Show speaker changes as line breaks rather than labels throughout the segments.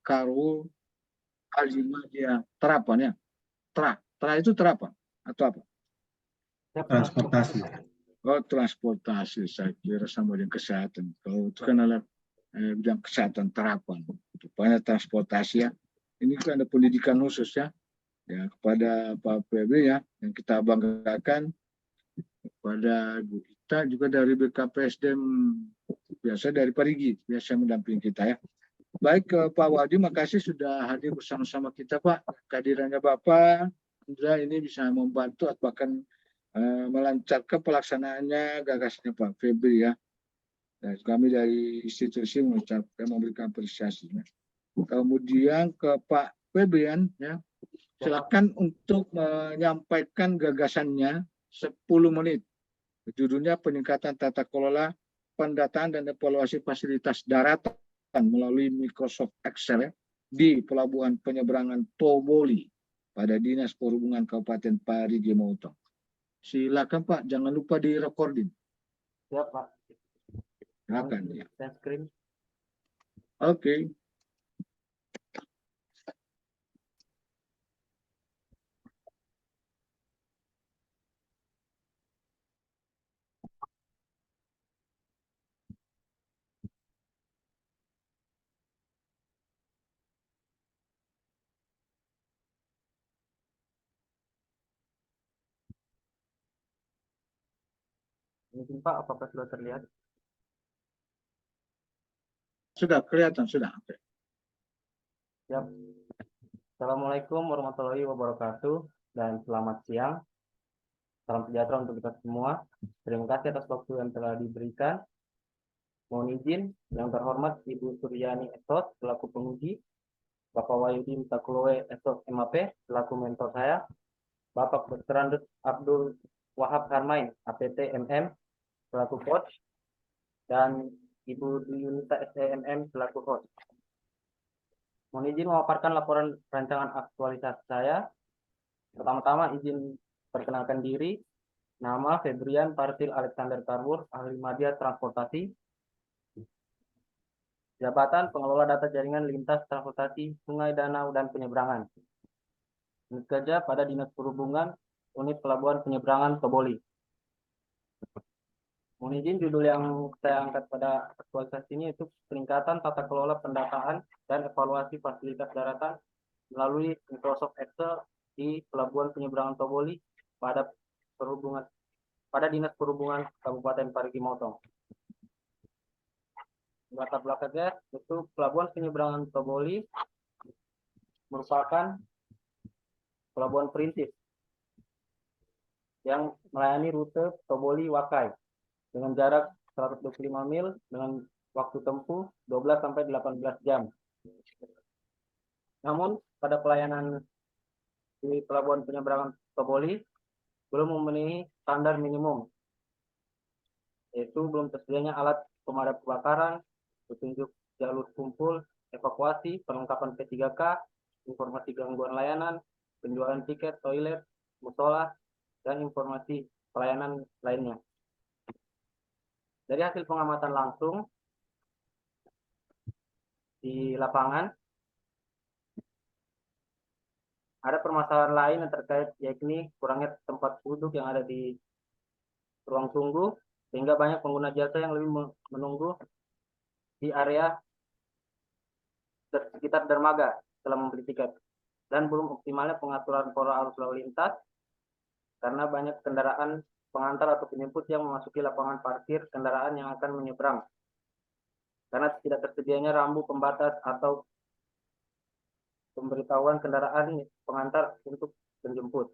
Karul Alima dia terapan ya. Tra itu terapan atau apa?
Transportasi.
Oh, transportasi, saya kira sama dengan kesehatan. Kalau itu kan adalah bidang kesehatan terapan. Rupanya transportasi ya. Ini kan ada pendidikan khusus ya. Ya kepada Pak PB ya, yang kita banggakan, kepada Bu Ita juga dari BKPSDM, biasa dari Parigi, biasa mendampingi kita ya. Baik Pak Wadi, makasih sudah hadir bersama-sama kita Pak. Kehadirannya Bapak, Indra ini bisa membantu atau bahkan melancarkan pelaksanaannya gagasannya Pak Febri ya. Dan kami dari institusi mengucapkan memberikan apresiasi. Ya. Kemudian ke Pak Febrian ya, silakan untuk menyampaikan gagasannya 10 menit. Judulnya peningkatan tata kelola pendataan dan evaluasi fasilitas daratan melalui Microsoft Excel ya, di Pelabuhan Penyeberangan Toboli pada Dinas Perhubungan Kabupaten Parigi Motong. Silakan Pak, jangan lupa di recording.
Ya Pak.
Silakan ya.
Screen.
Oke.
Mungkin Pak, apakah sudah terlihat?
Sudah kelihatan, sudah.
Ya. Assalamualaikum warahmatullahi wabarakatuh dan selamat siang. Salam sejahtera untuk kita semua. Terima kasih atas waktu yang telah diberikan. Mohon izin yang terhormat Ibu Suryani Esos selaku penguji, Bapak Wahyudi Takloe Esos MAP selaku mentor saya, Bapak Dr. Abdul Wahab Harmain APT MM selaku coach, dan Ibu Yunita SEMM selaku host. Mohon izin memaparkan laporan rancangan aktualisasi saya. Pertama-tama izin perkenalkan diri. Nama Febrian Partil Alexander Karbur, ahli media transportasi. Jabatan Pengelola Data Jaringan Lintas Transportasi Sungai, Danau, dan Penyeberangan. Unit kerja pada Dinas Perhubungan, Unit Pelabuhan Penyeberangan Toboli. Mohon izin judul yang saya angkat pada aktualisasi ini itu peningkatan tata kelola pendataan dan evaluasi fasilitas daratan melalui Microsoft Excel di Pelabuhan Penyeberangan Toboli pada Dinas Perhubungan Kabupaten Parigi Motong. Latar belakangnya itu Pelabuhan Penyeberangan Toboli merupakan pelabuhan perintis yang melayani rute Toboli-Wakai dengan jarak 125 mil dengan waktu tempuh 12 sampai 18 jam. Namun pada pelayanan di Pelabuhan Penyeberangan Toboli belum memenuhi standar minimum, yaitu belum tersedianya alat pemadam kebakaran, petunjuk jalur kumpul, evakuasi, perlengkapan P3K, informasi gangguan layanan, penjualan tiket, toilet, musola, dan informasi pelayanan lainnya. Dari hasil pengamatan langsung di lapangan, ada permasalahan lain yang terkait, yakni kurangnya tempat duduk yang ada di ruang tunggu, sehingga banyak pengguna jasa yang lebih menunggu di area sekitar dermaga setelah membeli tiket, dan belum optimalnya pengaturan pola arus lalu lintas karena banyak kendaraan pengantar atau penjemput yang memasuki lapangan parkir kendaraan yang akan menyeberang karena tidak tersedianya rambu pembatas atau pemberitahuan kendaraan pengantar untuk penjemput.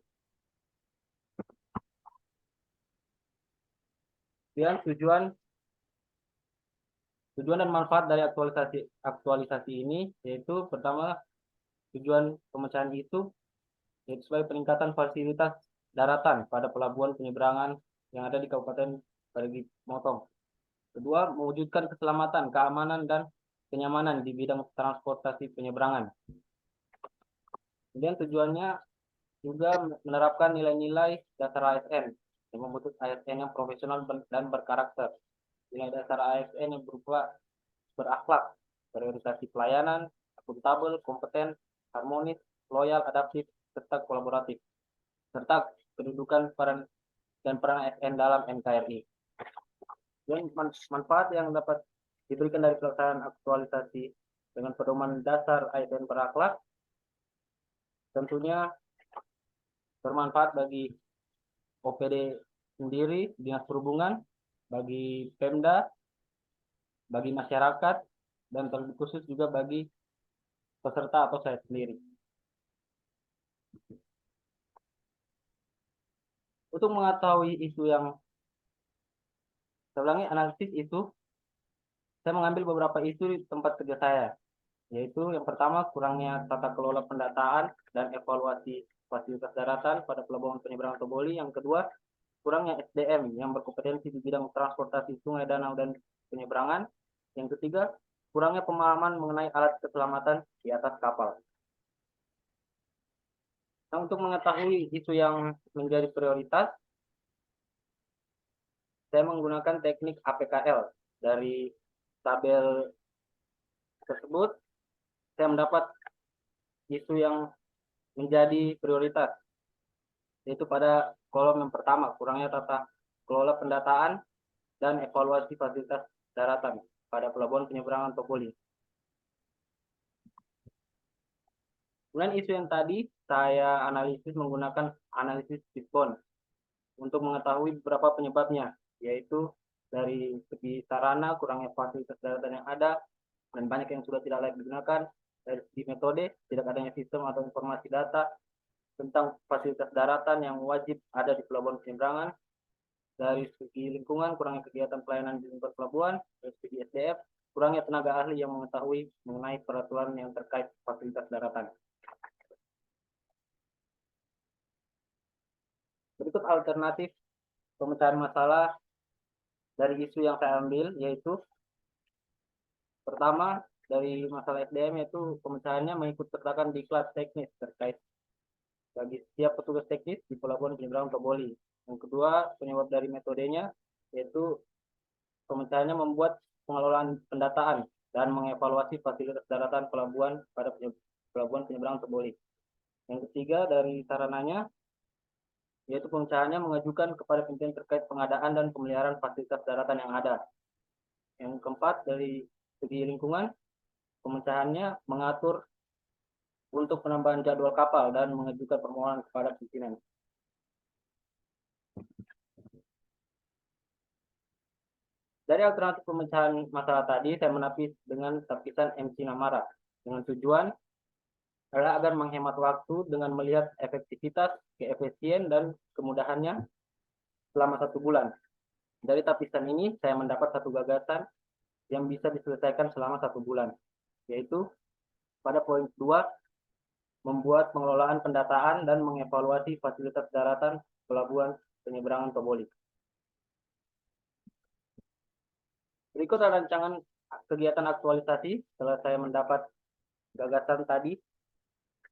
Dan tujuan dan manfaat dari aktualisasi ini yaitu pertama, tujuan pemecahan itu yaitu sebagai peningkatan fasilitas daratan pada pelabuhan penyeberangan yang ada di Kabupaten Parigi Motong. Kedua, mewujudkan keselamatan, keamanan, dan kenyamanan di bidang transportasi penyeberangan. Kemudian tujuannya juga menerapkan nilai-nilai dasar ASN yang membentuk ASN yang profesional dan berkarakter. Nilai dasar ASN yang berupa berakhlak, berorientasi pelayanan, akuntabel, kompeten, harmonis, loyal, adaptif, serta kolaboratif, serta kedudukan peran ASN dalam NKRI. Dan manfaat yang dapat diberikan dari pelaksanaan aktualisasi dengan pedoman dasar ASN berakhlak tentunya bermanfaat bagi OPD sendiri, Dinas Perhubungan, bagi Pemda, bagi masyarakat, dan terlebih khusus juga bagi peserta atau saya sendiri. Untuk mengetahui isu yang saya ulangi, analisis isu, saya mengambil beberapa isu di tempat kerja saya, yaitu yang pertama kurangnya tata kelola pendataan dan evaluasi fasilitas daratan pada pelabuhan penyeberangan Toboli. Yang kedua, kurangnya SDM yang berkompetensi di bidang transportasi sungai, danau, dan penyeberangan. Yang ketiga, kurangnya pemahaman mengenai alat keselamatan di atas kapal. Nah, untuk mengetahui isu yang menjadi prioritas, saya menggunakan teknik APKL. Dari tabel tersebut, saya mendapat isu yang menjadi prioritas, yaitu pada kolom yang pertama, kurangnya tata kelola pendataan dan evaluasi fasilitas daratan pada pelabuhan penyeberangan Toboli. Kemudian isu yang tadi saya analisis menggunakan analisis fishbone untuk mengetahui beberapa penyebabnya, yaitu dari segi sarana, kurangnya fasilitas daratan yang ada, dan banyak yang sudah tidak layak digunakan. Dari segi metode, tidak adanya sistem atau informasi data tentang fasilitas daratan yang wajib ada di pelabuhan penyeberangan. Dari segi lingkungan, kurangnya kegiatan pelayanan di lingkungan pelabuhan. Dari segi SDM, kurangnya tenaga ahli yang mengetahui mengenai peraturan yang terkait fasilitas daratan. Berikut alternatif pemecahan masalah dari isu yang saya ambil, yaitu pertama, dari masalah SDM, yaitu pemecahannya mengikut sertakan diklat teknis terkait bagi setiap petugas teknis di pelabuhan penyeberangan Toboli. Yang kedua, penyebab dari metodenya, yaitu pemecahannya membuat pengelolaan pendataan dan mengevaluasi fasilitas daratan pelabuhan pada pelabuhan penyeberangan Toboli. Yang ketiga, dari sarananya, yaitu pemecahannya mengajukan kepada pimpinan terkait pengadaan dan pemeliharaan fasilitas daratan yang ada. Yang keempat, dari segi lingkungan, pemecahannya mengatur untuk penambahan jadwal kapal dan mengajukan permohonan kepada pimpinan. Dari alternatif pemecahan masalah tadi, saya menapis dengan tapisan MC Namara dengan tujuan adalah agar menghemat waktu dengan melihat efektivitas, keefisien, dan kemudahannya selama 1 bulan. Dari tapisan ini, saya mendapat satu gagasan yang bisa diselesaikan selama 1 bulan, yaitu pada poin 2, membuat pengelolaan pendataan dan mengevaluasi fasilitas daratan pelabuhan penyeberangan Toboli. Berikut rancangan kegiatan aktualisasi setelah saya mendapat gagasan tadi,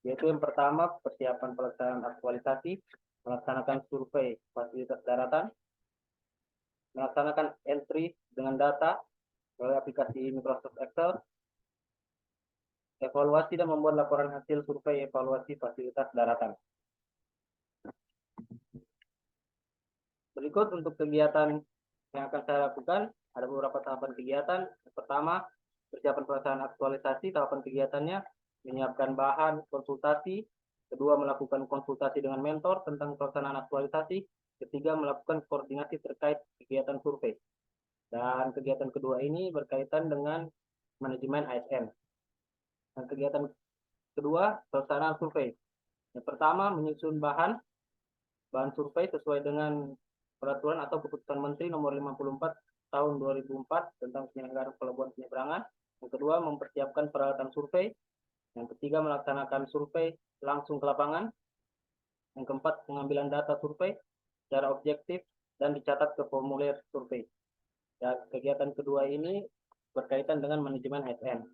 yaitu yang pertama, persiapan pelaksanaan aktualisasi, melaksanakan survei fasilitas daratan, melaksanakan entry dengan data melalui aplikasi Microsoft Excel, evaluasi dan membuat laporan hasil survei evaluasi fasilitas daratan. Berikut untuk kegiatan yang akan saya lakukan, ada beberapa tahapan kegiatan. Yang pertama, persiapan pelaksanaan aktualisasi. Tahapan kegiatannya menyiapkan bahan konsultasi. Kedua, melakukan konsultasi dengan mentor tentang pelaksanaan aktualisasi. Ketiga, melakukan koordinasi terkait kegiatan survei. Dan kegiatan kedua ini berkaitan dengan manajemen ASN. Dan kegiatan kedua, pelaksanaan survei. Yang pertama, menyusun bahan survei sesuai dengan peraturan atau keputusan Menteri nomor 54 tahun 2004 tentang penyelenggaraan pelabuhan penyeberangan. Yang kedua, mempersiapkan peralatan survei. Yang ketiga, melaksanakan survei langsung ke lapangan. Yang keempat, pengambilan data survei secara objektif dan dicatat ke formulir survei. Dan kegiatan kedua ini berkaitan dengan manajemen ASN.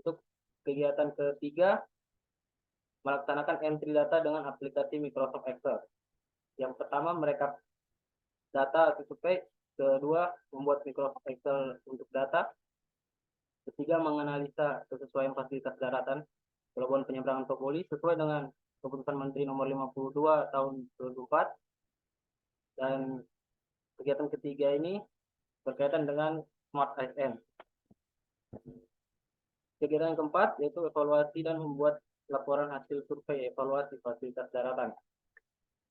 Untuk kegiatan ketiga, melaksanakan entry data dengan aplikasi Microsoft Excel. Yang pertama, merekap data hasil survei. Kedua, membuat Microsoft Excel untuk data. Ketiga, menganalisa kesesuaian fasilitas daratan pelabuhan penyeberangan Toboli sesuai dengan keputusan Menteri nomor 52 tahun 2004. Dan kegiatan ketiga ini berkaitan dengan Smart ASN. Kegiatan yang keempat yaitu evaluasi dan membuat laporan hasil survei evaluasi fasilitas daratan.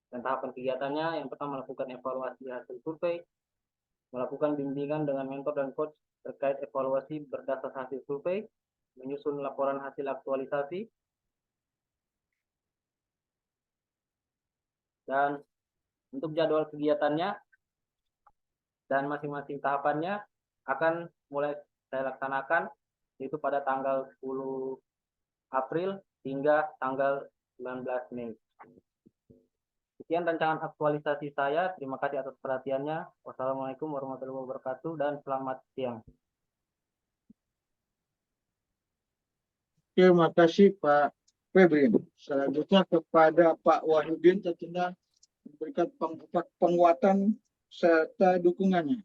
Dan tahapan kegiatannya, yang pertama melakukan evaluasi hasil survei, melakukan bimbingan dengan mentor dan coach terkait evaluasi berdasar hasil survei, menyusun laporan hasil aktualisasi, dan untuk jadwal kegiatannya dan masing-masing tahapannya akan mulai saya laksanakan yaitu pada tanggal 10 April hingga tanggal 19 Mei. Sekian rancangan aktualisasi saya. Terima kasih atas perhatiannya. Wassalamualaikum warahmatullahi wabarakatuh dan selamat siang.
Terima kasih Pak Febri. Selanjutnya kepada Pak Wahyudin tentunya memberikan penguatan serta dukungannya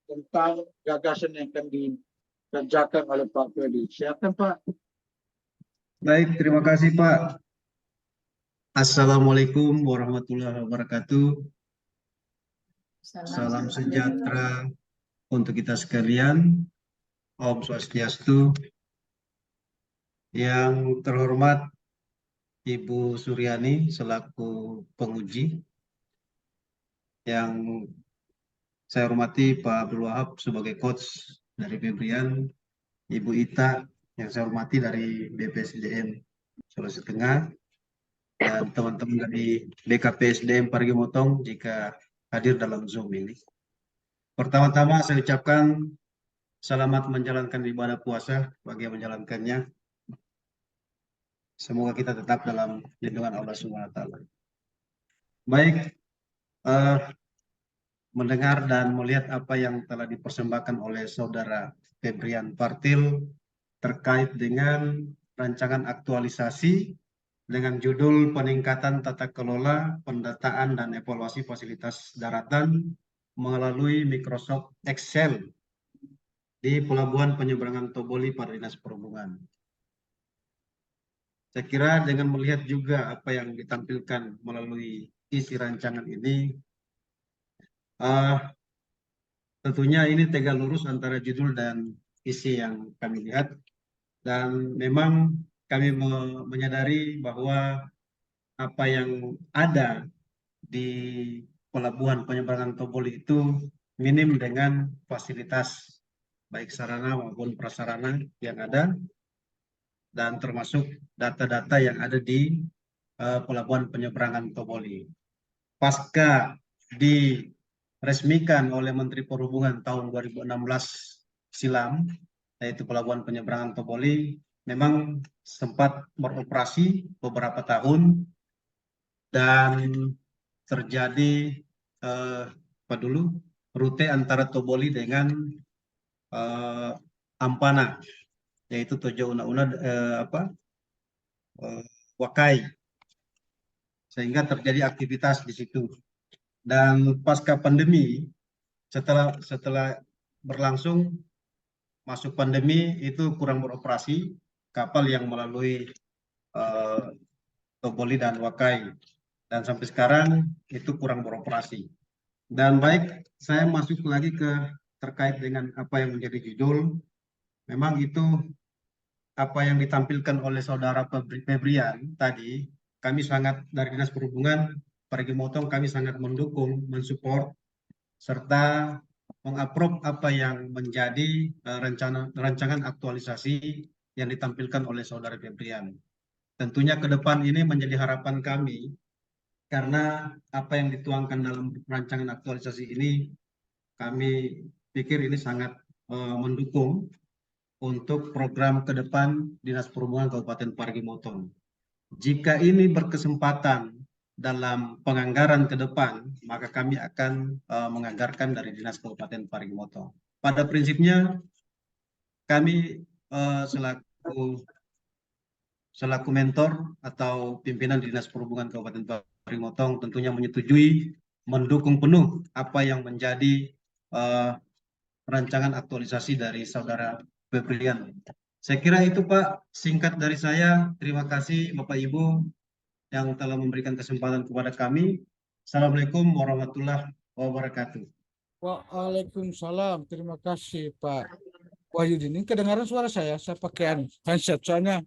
tentang gagasan yang akan dikerjakan oleh Pak Febri. Silakan Pak.
Baik, terima kasih Pak. Assalamualaikum warahmatullahi wabarakatuh. Salam sejahtera untuk kita sekalian. Om Swastiastu. Yang terhormat Ibu Suryani selaku penguji. Yang saya hormati Pak Abdul Wahab sebagai coach dari Febrian. Ibu Ita yang saya hormati dari BPSDM Sulawesi Tengah. Dan teman-teman dari BKPSDM Parigi Motong jika hadir dalam Zoom ini. Pertama-tama saya ucapkan selamat menjalankan ibadah puasa bagi yang menjalankannya. Semoga kita tetap dalam lindungan Allah SWT. Baik, mendengar dan melihat apa yang telah dipersembahkan oleh Saudara Febrian Partil terkait dengan rancangan aktualisasi dengan judul peningkatan tata kelola, pendataan, dan evaluasi fasilitas daratan melalui Microsoft Excel di Pelabuhan Penyeberangan Toboli pada Dinas Perhubungan. Saya kira dengan melihat juga apa yang ditampilkan melalui isi rancangan ini, tentunya ini tegak lurus antara judul dan isi yang kami lihat. Dan memang kami menyadari bahwa apa yang ada di Pelabuhan Penyeberangan Toboli itu minim dengan fasilitas baik sarana maupun prasarana yang ada dan termasuk data-data yang ada di Pelabuhan Penyeberangan Toboli. Pasca diresmikan oleh Menteri Perhubungan tahun 2016 silam, yaitu Pelabuhan Penyeberangan Toboli, memang sempat beroperasi beberapa tahun dan terjadi rute antara Toboli dengan Ampana, yaitu Tojo Una-Una Wakai, sehingga terjadi aktivitas di situ. Dan pasca pandemi, setelah berlangsung masuk pandemi itu kurang beroperasi kapal yang melalui Toboli dan Wakai, dan sampai sekarang itu kurang beroperasi. Dan baik, saya masuk lagi terkait dengan apa yang menjadi judul. Memang itu apa yang ditampilkan oleh Saudara Febrian tadi, kami sangat dari Dinas Perhubungan Parigi Motong kami sangat mendukung, mensupport serta mengaprov apa yang menjadi rancangan aktualisasi yang ditampilkan oleh Saudara Febrian. Tentunya ke depan ini menjadi harapan kami karena apa yang dituangkan dalam rancangan aktualisasi ini kami pikir ini sangat mendukung untuk program ke depan Dinas Perhubungan Kabupaten Parigi Motong. Jika ini berkesempatan dalam penganggaran ke depan, maka kami akan menganggarkan dari Dinas Kabupaten Parigi Motong. Pada prinsipnya, kami selaku mentor atau pimpinan Dinas Perhubungan Kabupaten Parigi Motong tentunya menyetujui, mendukung penuh apa yang menjadi rancangan aktualisasi dari Saudara Febrian. Saya kira itu Pak, singkat dari saya. Terima kasih Bapak Ibu yang telah memberikan kesempatan kepada kami. Assalamualaikum warahmatullahi wabarakatuh.
Waalaikumsalam. Terima kasih Pak Wahyudin. Ini kedengaran suara saya? Saya pakai handset soalnya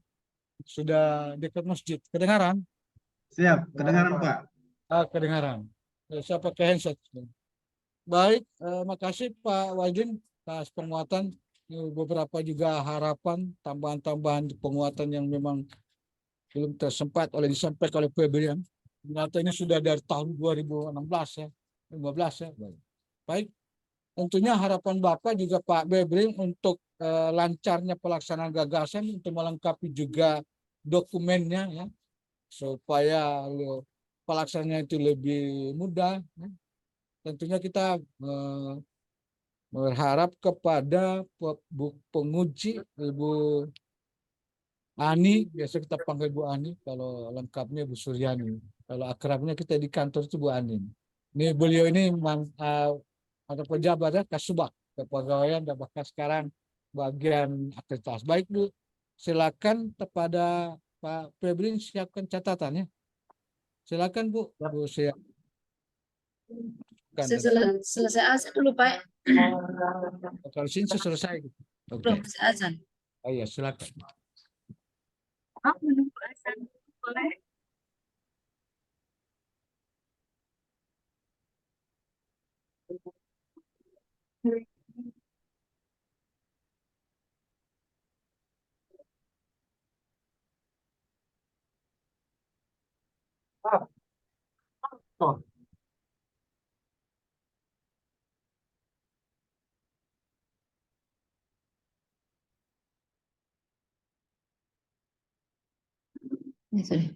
sudah dekat masjid. Kedengaran?
Siap, kedengaran Pak.
Kedengaran. Saya pakai handset. Baik, makasih Pak Wahyudin atas penguatan. Beberapa juga harapan tambahan-tambahan penguatan yang memang belum tersempat disampaikan oleh Febrian. Ternyata ini sudah dari tahun 2016 ya, 15 ya. Baik, tentunya harapan Bapak juga Pak Febrian untuk lancarnya pelaksanaan gagasan untuk melengkapi juga dokumennya ya, supaya pelaksanaannya itu lebih mudah. Ya. Tentunya kita berharap kepada penguji Ibu Ani, biasa kita panggil Bu Ani, kalau lengkapnya Bu Suryani. Kalau akrabnya kita di kantor itu Bu Ani. Ini beliau ini ada pejabat ya, Kasubag, kepegawaian dan bahkan sekarang bagian akreditasi. Baik Bu, silakan kepada Pak Febrian siapkan catatannya. Silakan Bu. Bu siap.
Selesai azan dulu Pak.
Kalau sini selesai. Oke.
Belum selesai azan.
Oh iya, silakan.
Menunggu azan boleh. Ya, sudah.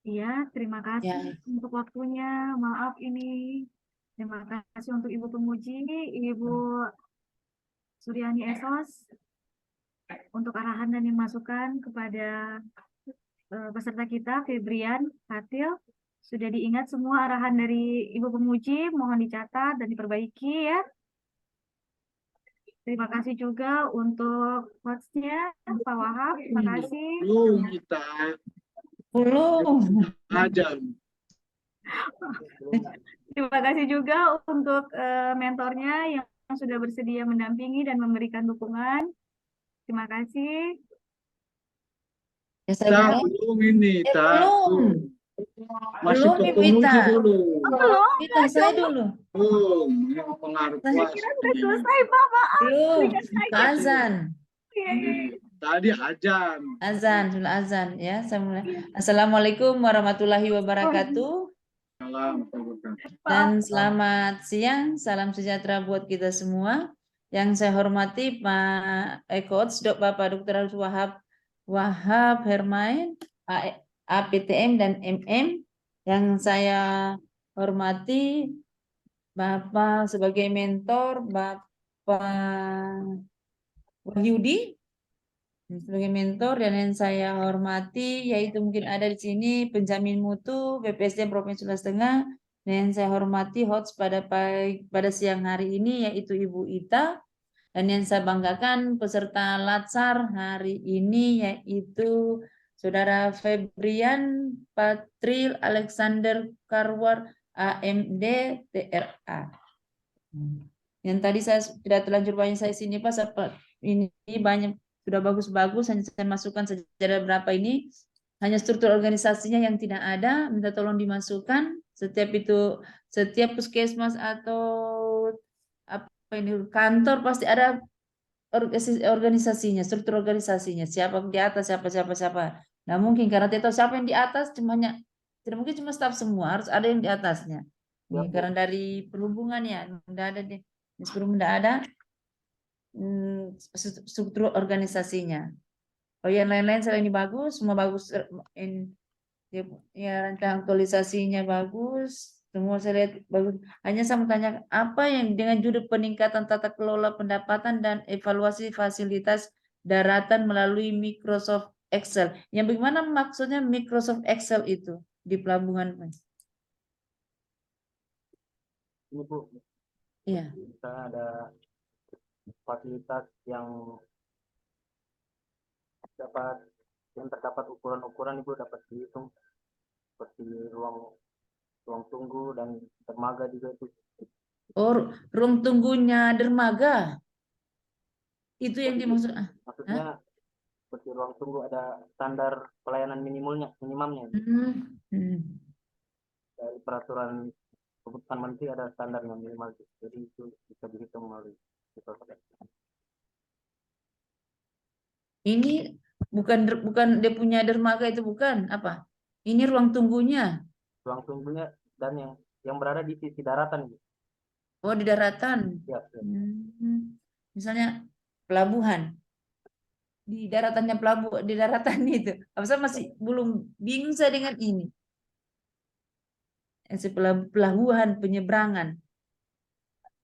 Iya, terima kasih
Ya.
untuk waktunya. Maaf ini. Terima kasih untuk Ibu Pemuji, Ibu Suryani Esos, untuk arahan dan masukan kepada peserta kita, Febrian, Fatil. Sudah diingat semua arahan dari Ibu Pemuji, mohon dicatat dan diperbaiki ya. Terima kasih juga untuk hostnya, Pak Wahab. Terima kasih.
Belum kita
Belum.
aja.
Terima kasih juga untuk mentornya yang sudah bersedia mendampingi dan memberikan dukungan. Terima kasih.
Ya, saya
Kita
mulai.
belum ini,
Belum.
masih
Belum, Ibu
penguji
Ita.
dulu.
Belum,
Kita saya dulu.
Belum, yang pengaruh
Saya
kuasa.
kira sudah selesai, Pak. Maaf.
Belum.
Berikan saya.
Ke azan.
Iya, iya.
Tadi ajan.
Azan, sudah azan ya. Saya mulai. Assalamualaikum warahmatullahi wabarakatuh.
Salam.
Dan selamat siang, salam sejahtera buat kita semua. Yang saya hormati Pak Coach, Bapak Dr. Wahab Hermain, APTM dan MM. Yang saya hormati Bapak sebagai mentor, Bapak Wahyudi, sebagai mentor, dan yang saya hormati yaitu mungkin ada di sini penjamin mutu BPSDM Provinsi Sulawesi Tengah, dan yang saya hormati host pada siang hari ini yaitu Ibu Ita, dan yang saya banggakan peserta Latsar hari ini yaitu Saudara Febrian Patril Alexander Karwar AMD TRA. Yang tadi saya tidak terlanjur banyak saya sini Pak, ini banyak sudah bagus-bagus, hanya saya masukkan saja berapa ini, hanya struktur organisasinya yang tidak ada, minta tolong dimasukkan. Setiap puskesmas atau apa ini kantor pasti ada organisasinya, struktur organisasinya, siapa di atas, siapa. Nah mungkin karena tidak tahu siapa yang di atas, tidak mungkin cuma staf semua, harus ada yang di atasnya.
Ya,
Ini
Bu.
karena dari perhubungan ya, tidak ada deh. Sebelum tidak ada struktur organisasinya. Oh yang lain-lain selain ini bagus, semua bagus. Ya rancangan aktualisasinya bagus, semua saya lihat bagus. Hanya saya mau tanya, apa yang dengan judul peningkatan tata kelola pendapatan dan evaluasi fasilitas daratan melalui Microsoft Excel. Yang bagaimana maksudnya Microsoft Excel itu di pelabuhan, Mas?
Ini Bu,
Iya.
misalnya ada fasilitas yang terdapat ukuran-ukuran, Ibu dapat dihitung seperti ruang tunggu dan dermaga juga itu.
Oh, ruang tunggunya dermaga. Itu yang dimaksud.
Maksudnya seperti ruang tunggu ada standar pelayanan minimumnya. Dari peraturan keputusan menteri ada standarnya minimal. Jadi itu bisa dihitung melalui Microsoft Excel.
Ini bukan dia punya dermaga itu, bukan apa? Ini ruang tunggunya.
Ruang tunggunya dan yang berada di sisi daratan.
Oh, di daratan.
Ya,
Misalnya pelabuhan. Di daratan itu. Apa saya masih belum bingung saya dengan ini. Pelabuhan penyeberangan.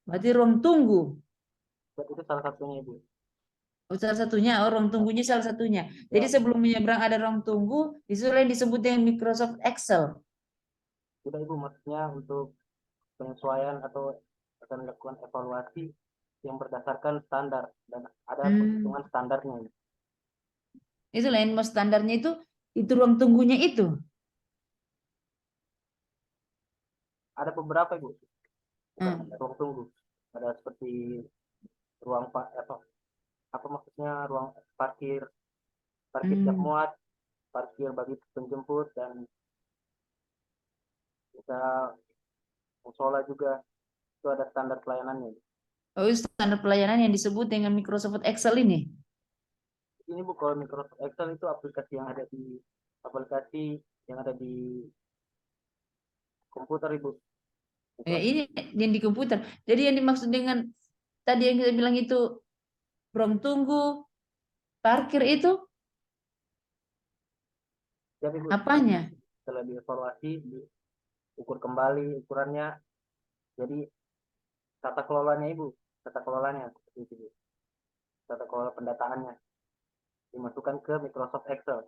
Berarti ruang tunggu.
itu salah satunya Ibu.
Oh, salah satunya, ruang tunggunya salah satunya. Jadi sebelum menyeberang ada ruang tunggu, itu yang disebut dengan Microsoft Excel.
Sudah Ibu, maksudnya untuk penyesuaian atau akan dilakukan evaluasi yang berdasarkan standar dan ada perhitungan standarnya.
Itu lain mas standarnya itu ruang tunggunya itu.
Ada beberapa Ibu. Bukan ruang tunggu. Ada seperti ruang apa maksudnya ruang parkir siap muat, parkir bagi penjemput, dan bisa musola juga. Itu ada standar pelayanannya.
Oh, itu standar pelayanan yang disebut dengan Microsoft Excel ini.
Ini Bu, kalau Microsoft Excel itu aplikasi yang ada di komputer Ibu.
Ini yang di komputer. Jadi yang dimaksud dengan tadi yang kita bilang itu ruang tunggu, parkir itu
Jadi, Bu,
apanya?
setelah dievaluasi, diukur kembali ukurannya. Jadi tata kelolanya Ibu, tata kelolanya seperti itu Bu. Tata kelola pendataannya dimasukkan ke Microsoft Excel.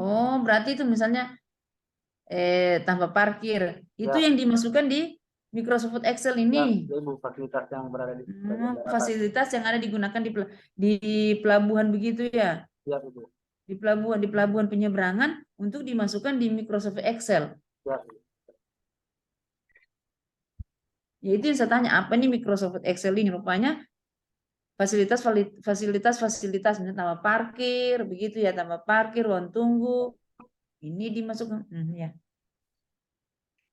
Oh, berarti itu misalnya tanpa parkir. Itu
Ya.
yang dimasukkan di Microsoft Excel ini.
Ya, Ibu, fasilitas yang berada di
fasilitas yang ada digunakan di pelabuhan begitu ya.
Ya, Ibu.
Di pelabuhan penyeberangan untuk dimasukkan di Microsoft Excel.
Ya.
Ya itu yang saya tanya, apa nih Microsoft Excel ini? Rupanya fasilitas misalnya tambah parkir begitu ya, tambah parkir, ruang tunggu. Ini dimasukkan ya.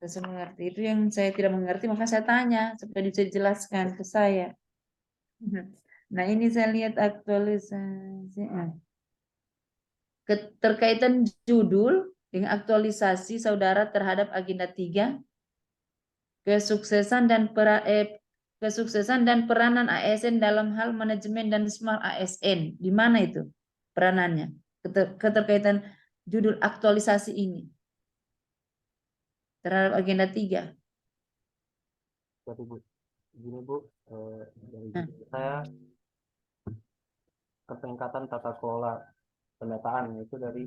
Saya mengerti. Itu yang saya tidak mengerti, maka saya tanya supaya bisa dijelaskan ke saya. Nah, ini saya lihat aktualisasi. Keterkaitan judul dengan aktualisasi saudara terhadap agenda 3, kesuksesan dan peranan ASN dalam hal manajemen dan smart ASN. Di mana itu peranannya? Keterkaitan judul aktualisasi ini terhadap agenda 3.
Jadi Bu, begini Bu, dari saya peningkatan tata kelola pendataan, yaitu dari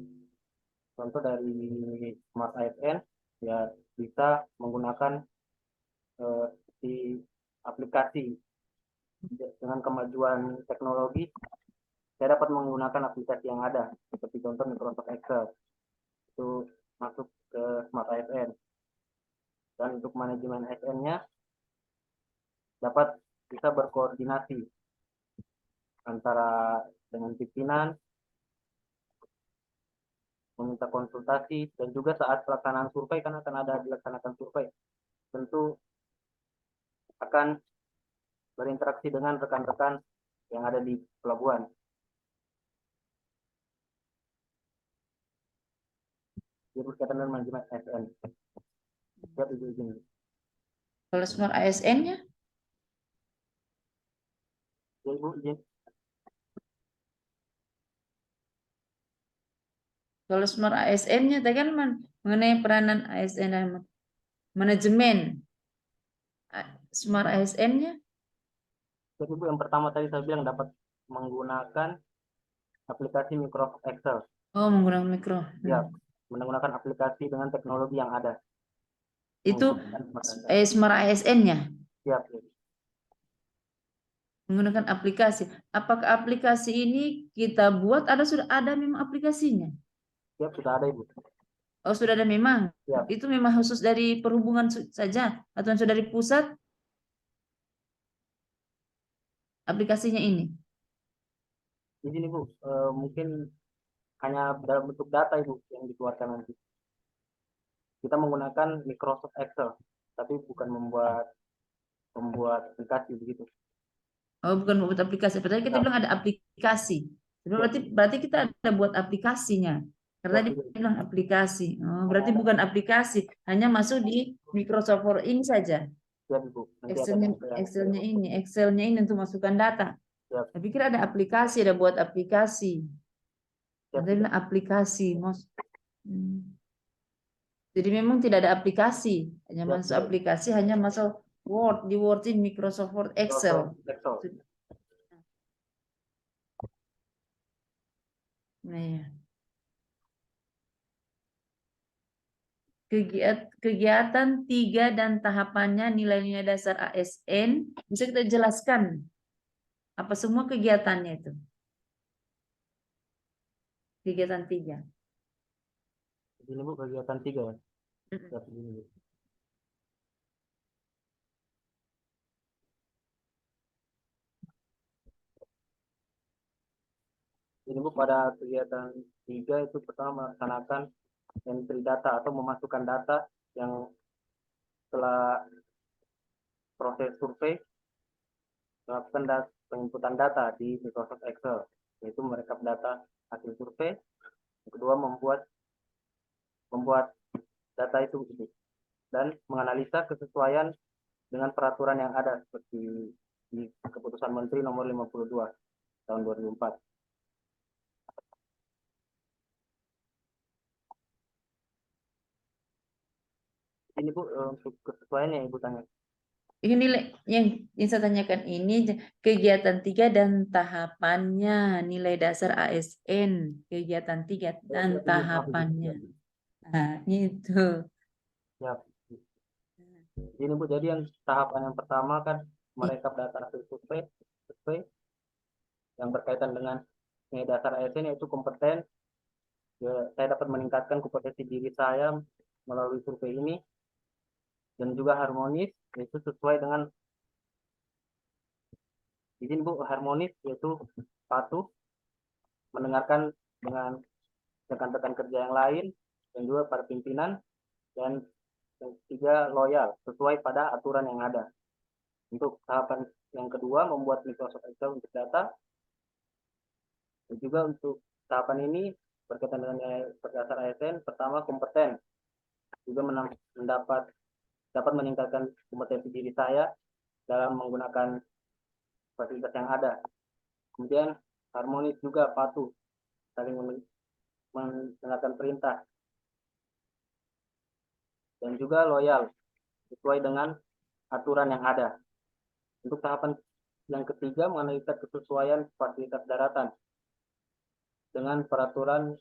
contoh dari Smart ASN ya bisa menggunakan di aplikasi. Dengan kemajuan teknologi, saya dapat menggunakan aplikasi yang ada, seperti contoh Microsoft Excel, itu masuk ke Smart ASN. Dan untuk manajemen ASN-nya, dapat bisa berkoordinasi antara dengan pimpinan, meminta konsultasi, dan juga saat pelaksanaan survei, kan akan ada dilaksanakan survei, tentu akan berinteraksi dengan rekan-rekan yang ada di pelabuhan. Jadi berkaitan dengan manajemen ASN. Siap, Ibu izin.
Kalau Smart ASN-nya,
Ya, Ibu izin.
kalau Smart ASN-nya tadi kan mengenai peranan ASN dan manajemen. Smart ASN-nya,
Jadi Bu, yang pertama tadi saya bilang dapat menggunakan aplikasi Microsoft Excel.
oh menggunakan mikro.
Ya, menggunakan aplikasi dengan teknologi yang ada.
Itu
Menggunakan Smart ASN.
Smart ASN-nya
Siap, Bu.
menggunakan aplikasi. Apakah aplikasi ini kita buat ada sudah ada memang aplikasinya?
Siap, sudah ada, Ibu.
Oh sudah ada memang.
Siap.
Itu memang khusus dari perhubungan saja atau sudah dari pusat aplikasinya ini?
Di sini, Bu, mungkin hanya dalam bentuk data, Ibu, yang dikeluarkan nanti. Kita menggunakan Microsoft Excel, tapi bukan membuat aplikasi begitu.
Oh bukan buat aplikasi. Padahal kita
Ya.
bilang ada aplikasi. Berarti kita ada buat aplikasinya. Karena
Ya,
dia bilang aplikasi. Oh, berarti bukan aplikasi, hanya masuk di Microsoft Word ini saja.
Siap, Ibu. Nanti
Excelnya ini untuk masukkan data.
Siap.
Saya pikir ada aplikasi, ada buat aplikasi.
Siap,
Ada bilang aplikasi, Jadi memang tidak ada aplikasi, hanya
Siap,
masuk
siap.
aplikasi, hanya masuk Word, di Word ini Microsoft Word, Excel.
Excel.
Nah, ya. Kegiatan 3 dan tahapannya nilai-nilai dasar ASN, bisa kita jelaskan apa semua kegiatannya itu? Kegiatan 3.
Ini, Bu, kegiatan 3 ya. Siap, ini, Bu. Ini, Bu, pada kegiatan 3 itu pertama melaksanakan entry data atau memasukkan data yang setelah proses survei melakukan penginputan data di Microsoft Excel, yaitu merekap data hasil survei. Yang kedua membuat data itu dan menganalisa kesesuaian dengan peraturan yang ada seperti di Keputusan Menteri Nomor 52 tahun 2004. Ini, Bu, untuk kesesuaiannya Ibu tanya.
Ini nilai yang saya tanyakan ini kegiatan 3 dan tahapannya, nilai dasar ASN, kegiatan 3 dan tahapannya. Nah, itu.
Ya. Ini, Bu, jadi yang tahapan yang pertama kan merekap data hasil survei yang berkaitan dengan nilai dasar ASN, yaitu kompeten. Ya, saya dapat meningkatkan kompetensi diri saya melalui survei ini, dan juga harmonis, yaitu sesuai dengan izin, Bu, harmonis yaitu patuh, mendengarkan dengan rekan-rekan kerja yang lain dan juga para pimpinan, dan yang ketiga loyal sesuai pada aturan yang ada. Untuk tahapan yang kedua membuat Microsoft Excel untuk data, dan juga untuk tahapan ini berkaitan dengan nilai dasar ASN, pertama kompeten, juga dapat meningkatkan kompetensi diri saya dalam menggunakan fasilitas yang ada. Kemudian harmonis juga patuh, saling mendengarkan perintah, dan juga loyal sesuai dengan aturan yang ada. Untuk tahapan yang ketiga menganalisa kesesuaian fasilitas daratan, dengan peraturan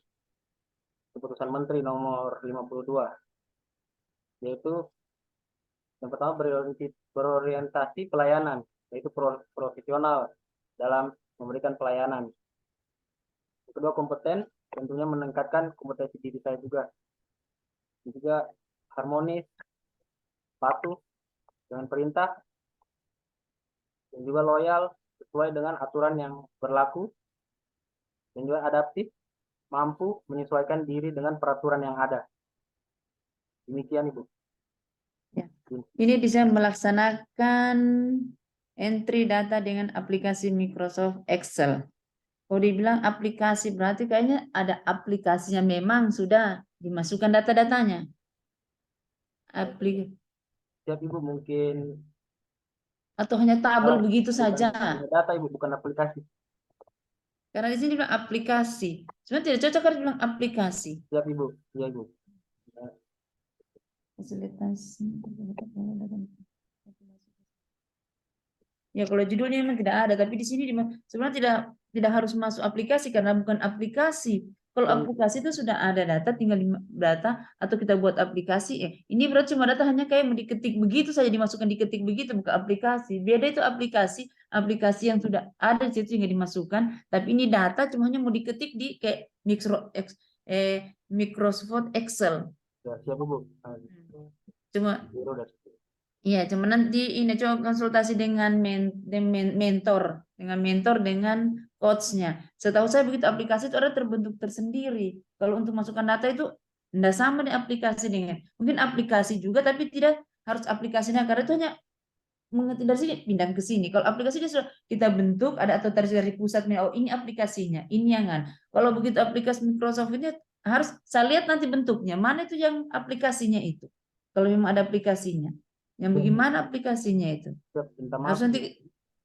keputusan Menteri nomor 52, yaitu yang pertama berorientasi pelayanan, yaitu profesional dalam memberikan pelayanan. Yang kedua, kompeten, tentunya meningkatkan kompetensi diri saya juga. Dan juga harmonis, patuh dengan perintah, dan juga loyal sesuai dengan aturan yang berlaku, dan juga adaptif, mampu menyesuaikan diri dengan peraturan yang ada. Demikian, Ibu.
Ya. Ini bisa melaksanakan entry data dengan aplikasi Microsoft Excel. Kalau dibilang aplikasi, berarti kayaknya ada aplikasinya, memang sudah dimasukkan data-datanya.
Siap, Ibu, mungkin
Atau hanya tabel begitu
bukan
saja.
data, Ibu, bukan aplikasi.
Karena di sini bilang aplikasi. Sebenarnya tidak cocok kalau bilang aplikasi.
Siap, Ibu. Iya, Ibu.
Fasilitas. Ya kalau judulnya memang tidak ada, tapi di sini sebenarnya tidak harus masuk aplikasi karena bukan aplikasi. Kalau aplikasi itu sudah ada data, tinggal data atau kita buat aplikasi. Ini berarti cuma data hanya kayak mau diketik begitu saja, dimasukkan diketik begitu, bukan aplikasi. Beda itu aplikasi yang sudah ada di situ hingga dimasukkan, tapi ini data cuma hanya mau diketik di kayak Microsoft Excel.
Ya, siap, Ibu.
Cuma
Udah.
iya, cuma nanti ini coba konsultasi dengan mentor, dengan coachnya. Setahu saya begitu aplikasi itu ada terbentuk tersendiri. Kalau untuk masukkan data itu tidak sama dengan aplikasi dengan. Mungkin aplikasi juga, tapi tidak harus aplikasinya karena itu hanya mengerti dari sini pindah ke sini. Kalau aplikasinya sudah kita bentuk, ada atau dari pusat. Oh ini aplikasinya, ini yang. Kalau begitu aplikasi Microsoft ini harus saya lihat nanti bentuknya mana itu yang aplikasinya itu. Kalau memang ada aplikasinya. Yang bagaimana aplikasinya itu?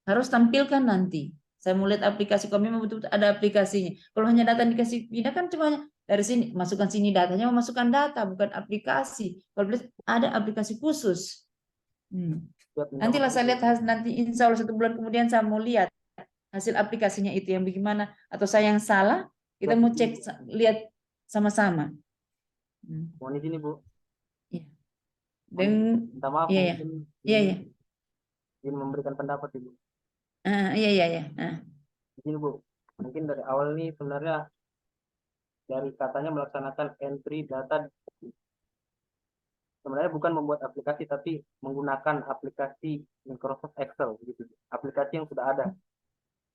Harus tampilkan nanti. Saya mau lihat aplikasi kalau memang betul-betul ada aplikasinya. Kalau hanya data dikasih pindah kan cuma dari sini masukkan sini datanya, memasukkan data bukan aplikasi. Kalau ada aplikasi khusus. Nantilah saya lihat nanti insya Allah 1 bulan kemudian saya mau lihat hasil aplikasinya itu yang bagaimana atau saya yang salah kita mau cek lihat sama-sama.
Mohon izin, Ibu.
Dan
minta maaf,
iya,
ingin memberikan pendapat, Ibu.
Iya.
Izin, Bu. Mungkin dari awal ini sebenarnya dari katanya melaksanakan entry data, sebenarnya bukan membuat aplikasi tapi menggunakan aplikasi Microsoft Excel gitu. Aplikasi yang sudah ada.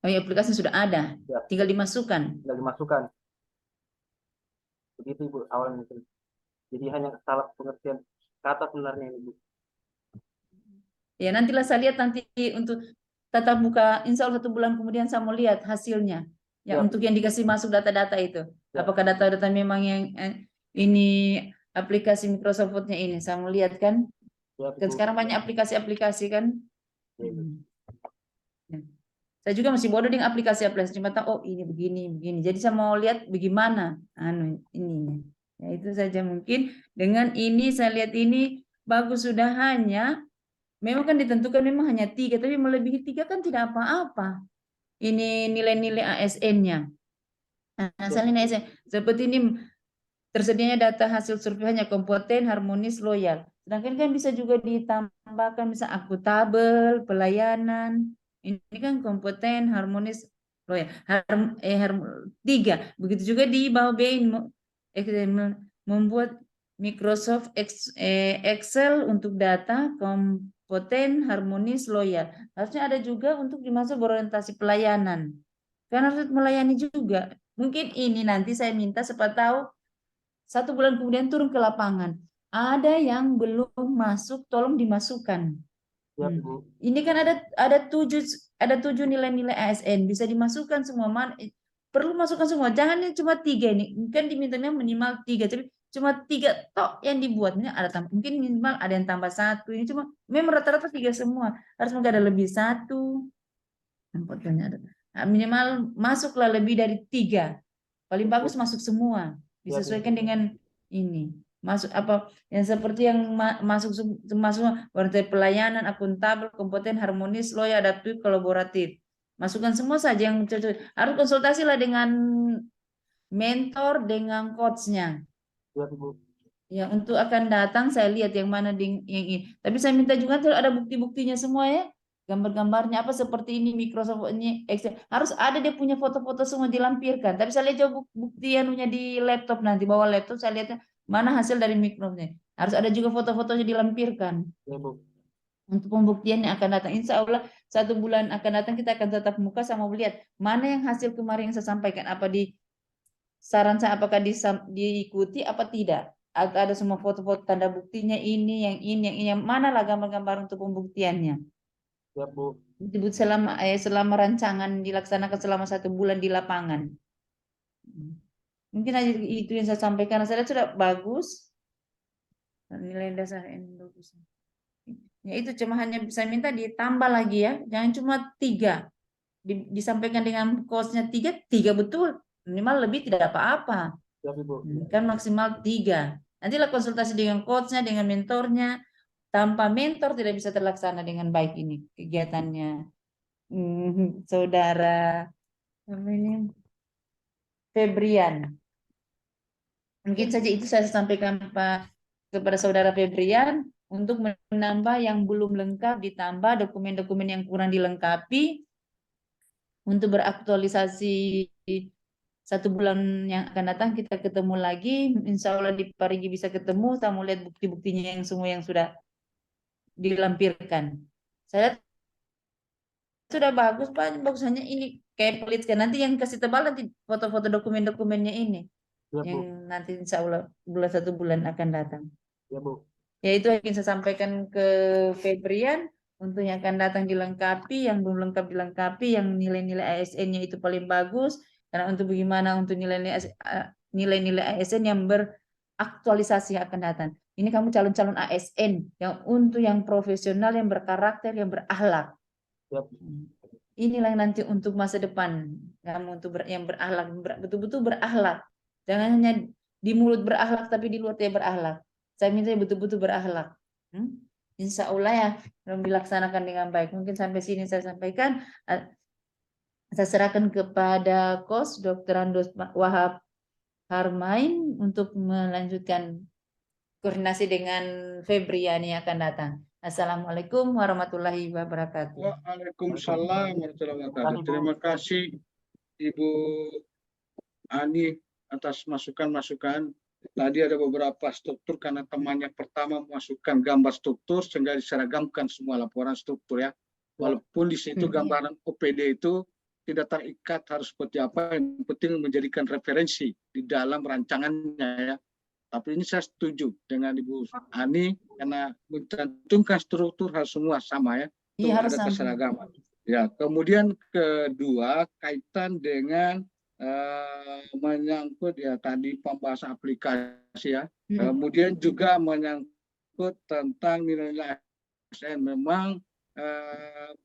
Oh iya, aplikasi sudah ada. Ya. Tinggal dimasukkan.
Begitu, Ibu, awalnya mungkin. Jadi hanya salah pengertian kata sebenarnya, Ibu.
Ya, nantilah saya lihat nanti untuk tatap muka, insya Allah 1 bulan kemudian saya mau lihat hasilnya. Ya, untuk yang dikasih masuk data-data itu. Apakah data-data memang yang ini aplikasi Microsoft Word-nya ini. Saya mau lihat kan. Dan sekarang banyak aplikasi-aplikasi kan. Saya juga masih bodoh dengan aplikasi-aplikasi. Cuma tahu, oh ini begini. Jadi saya mau lihat bagaimana ininya. Ya, itu saja mungkin. Dengan ini saya lihat ini bagus sudah hanya. Memang kan ditentukan memang hanya 3, tapi melebihi 3 kan tidak apa-apa. Ini nilai-nilai ASN-nya. Nah, misalnya ASN seperti ini tersedianya data hasil survei hanya kompeten, harmonis, loyal. Sedangkan kan bisa juga ditambahkan bisa akuntabel, pelayanan. Ini kan kompeten, harmonis, loyal. 3. Begitu juga di bawah B membuat Microsoft Excel untuk data kompeten, harmonis, loyal. Harusnya ada juga untuk dimasuk berorientasi pelayanan. Karena harus melayani juga. Mungkin ini nanti saya minta siapa tahu 1 bulan kemudian turun ke lapangan. Ada yang belum masuk, tolong dimasukkan.
Ya,
ini kan ada 7 nilai-nilai ASN bisa dimasukkan semua. Perlu masukkan semua. Jangan cuma 3 ini. Mungkin dimintanya minimal 3, tapi cuma 3 tok yang dibuatnya ada mungkin minimal ada yang tambah 1. Ini cuma memang rata-rata 3 semua. Harus mungkin ada lebih 1. Minimal masuklah lebih dari 3. Paling bagus masuk semua. Disesuaikan dengan ini. Masuk apa yang seperti yang masuk berarti pelayanan, akuntabel, kompeten, harmonis, loyal, adaptif, kolaboratif. Masukkan semua saja yang cocok. Harus konsultasilah dengan mentor dengan coachnya.
Siap, Ibu.
Ya, untuk akan datang saya lihat yang mana yang ini. Tapi saya minta juga tuh ada bukti-buktinya semua ya. Gambar-gambarnya apa seperti ini, Microsoft ini, Excel. Harus ada dia punya foto-foto semua dilampirkan. Tapi saya lihat coba bukti anunya di laptop nanti, bawa laptop saya lihatnya mana hasil dari Microsoftnya. Harus ada juga foto-fotonya dilampirkan.
Ya, Bu.
Untuk pembuktian yang akan datang. Insya Allah 1 bulan akan datang kita akan tatap muka sama melihat mana yang hasil kemarin yang saya sampaikan. Apa di saran saya apakah diikuti apa tidak. Ada semua foto-foto tanda buktinya ini, yang mana lah gambar-gambar untuk pembuktiannya.
Siap, Bu.
Disebut selama rancangan dilaksanakan selama 1 bulan di lapangan. Mungkin aja itu yang saya sampaikan. Saya lihat sudah bagus. Nilai dasar ini bagus. Ya itu cuma hanya bisa minta ditambah lagi ya. Jangan cuma 3. Disampaikan dengan cost-nya 3 betul. Minimal lebih tidak apa-apa.
Siap, Ibu.
Kan maksimal 3. Nantilah konsultasi dengan coachnya, dengan mentornya. Tanpa mentor tidak bisa terlaksana dengan baik ini kegiatannya. Saudara ini Febrian. Mungkin saja itu saya sampaikan kepada saudara Febrian untuk menambah yang belum lengkap, ditambah dokumen-dokumen yang kurang dilengkapi untuk beraktualisasi 1 bulan yang akan datang kita ketemu lagi. Insya Allah di Parigi bisa ketemu. Saya mau lihat bukti-buktinya yang semua yang sudah dilampirkan. Saya sudah bagus Pak. Bagus hanya ini kayak pelit kan. Nanti yang kasih tebal nanti foto-foto dokumen-dokumennya ini.
Ya,
Yang
Bu.
nanti insya Allah 1 bulan akan datang.
Ya, Bu.
Ya itu yang saya sampaikan ke Febrian. Untuk yang akan datang dilengkapi, yang belum lengkap dilengkapi, yang nilai-nilai ASN-nya itu paling bagus. Karena untuk bagaimana untuk nilai-nilai ASN yang beraktualisasi akan datang. Ini kamu calon-calon ASN yang untuk yang profesional, yang berkarakter, yang berakhlak.
Siap.
Inilah nanti untuk masa depan kamu untuk yang berakhlak, betul-betul berakhlak. Jangan hanya di mulut berakhlak tapi di luar tidak berakhlak. Saya minta betul-betul berakhlak. Insya Allah ya dilaksanakan dengan baik. Mungkin sampai sini saya sampaikan. Saya serahkan kepada Kos Dr. Andos Wahab Harmain untuk melanjutkan koordinasi dengan Febrian yang akan datang. Assalamualaikum warahmatullahi wabarakatuh.
Waalaikumsalam warahmatullahi wabarakatuh. Terima kasih Ibu Ani atas masukan-masukan. Tadi ada beberapa struktur karena temannya pertama memasukkan gambar struktur sehingga diseragamkan semua laporan struktur ya. Walaupun di situ gambaran OPD itu tidak terikat harus seperti apa, yang penting menjadikan referensi di dalam rancangannya ya. Tapi ini saya setuju dengan Ibu Ani karena mencantumkan struktur harus semua sama ya.
Iya, harus
ada
sama.
keseragaman. Ya, kemudian kedua kaitan dengan menyangkut ya tadi pembahasan aplikasi ya. Kemudian juga menyangkut tentang nilai ASN. Memang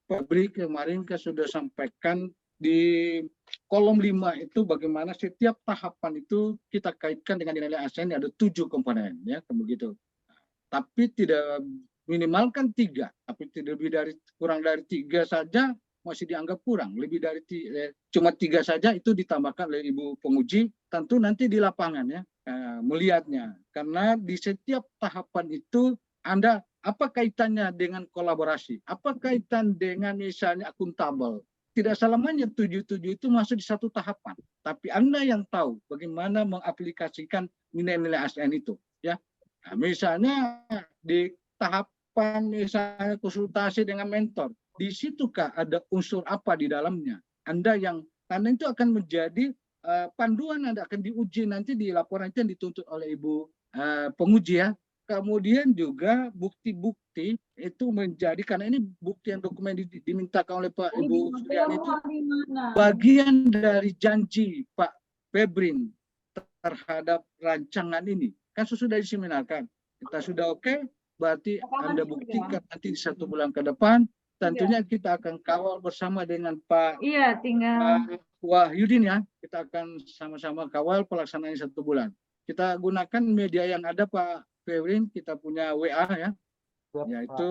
Publik kemarin sudah sampaikan di kolom 5 itu bagaimana setiap tahapan itu kita kaitkan dengan nilai ASN ada 7 komponen ya begitu. Tapi tidak minimalkan 3, tapi tidak lebih dari kurang dari 3 saja masih dianggap kurang. Lebih dari cuma 3 saja itu ditambahkan oleh Ibu penguji. Tentu nanti di lapangan ya melihatnya karena di setiap tahapan itu Anda apa kaitannya dengan kolaborasi? Apa kaitan dengan misalnya akuntabel? Tidak selamanya 7 itu masuk di satu tahapan. Tapi Anda yang tahu bagaimana mengaplikasikan nilai-nilai ASN itu. Ya, nah, misalnya di tahapan misalnya konsultasi dengan mentor. Di situkah ada unsur apa di dalamnya? Anda yang karena itu akan menjadi panduan Anda akan diuji nanti di laporan itu yang dituntut oleh Ibu penguji ya. Kemudian juga bukti-bukti itu menjadi karena ini bukti yang dokumen dimintakan oleh Pak Ibu Suryani itu bagian dari janji Pak Febrin terhadap rancangan ini. Kan sudah diseminarkan. Kita sudah oke, berarti Anda buktikan nanti di 1 bulan ke depan. Tentunya kita akan kawal bersama dengan Pak Wahyudin ya. Kita akan sama-sama kawal pelaksanaan 1 bulan. Kita gunakan media yang ada Pak Febrin, kita punya WA ya. Ya itu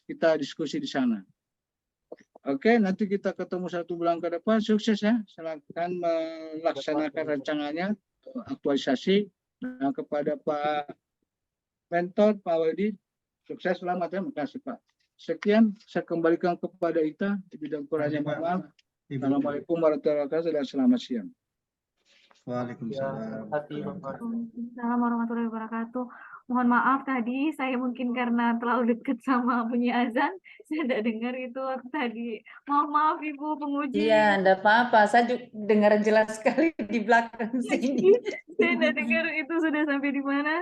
kita diskusi di sana. Oke, nanti kita ketemu 1 bulan ke depan. Sukses ya. Silakan melaksanakan rancangannya, aktualisasi. Nah, kepada Pak Mentor, Pak Waldi, sukses, selamat ya. Makasih Pak. Sekian, saya kembalikan kepada Ita. Di bidang kurangnya mohon maaf.
Ibu.
Assalamualaikum warahmatullahi wabarakatuh dan selamat siang.
Waalaikumsalam.
Hati Bapak.
Assalamualaikum warahmatullahi wabarakatuh. Mohon maaf tadi saya mungkin karena terlalu dekat sama bunyi azan, saya tidak dengar itu waktu tadi. Mohon maaf Ibu penguji.
Iya, enggak apa-apa. Saya juga dengar jelas sekali di belakang sini.
Saya tidak dengar itu sudah sampai di mana.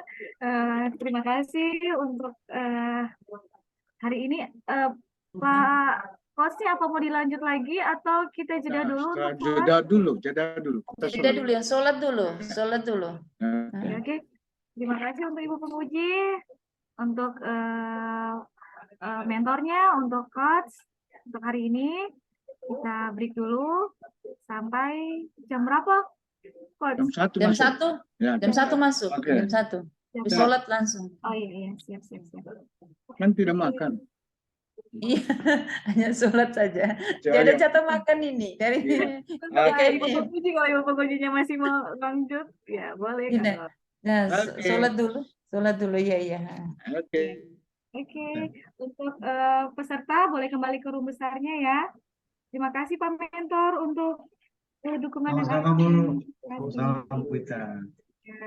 Terima kasih untuk hari ini. Pak Coach, apa mau dilanjut lagi atau kita jeda
Nah,
dulu
setelah
untuk
jeda dulu. Kita
Jeda dulu ya, sholat dulu.
Nah,
Oke. Terima kasih untuk Ibu penguji, untuk mentornya, untuk coach. Untuk hari ini kita break dulu sampai jam berapa, coach?
jam 1
Jam
masuk.
1,
Ya,
jam 1 masuk.
Oke.
Jam 1. Habis
Ya.
sholat langsung.
Oh iya, siap.
Kan tidak makan.
Iya, hanya sholat saja. Tidak ada jatah makan ini. Dari
Iya.
kayak
Ibu
ini.
penguji, kalau Ibu pengujinya masih mau lanjut, ya boleh.
Gini.
Kalau-
Nah,
Oke.
sholat dulu ya.
Oke.
Oke, untuk peserta boleh kembali ke room besarnya ya. Terima kasih Pak Mentor untuk dukungan dan
Sama-sama, Bu.
arahan.
Salam Bu Ita.
Ya.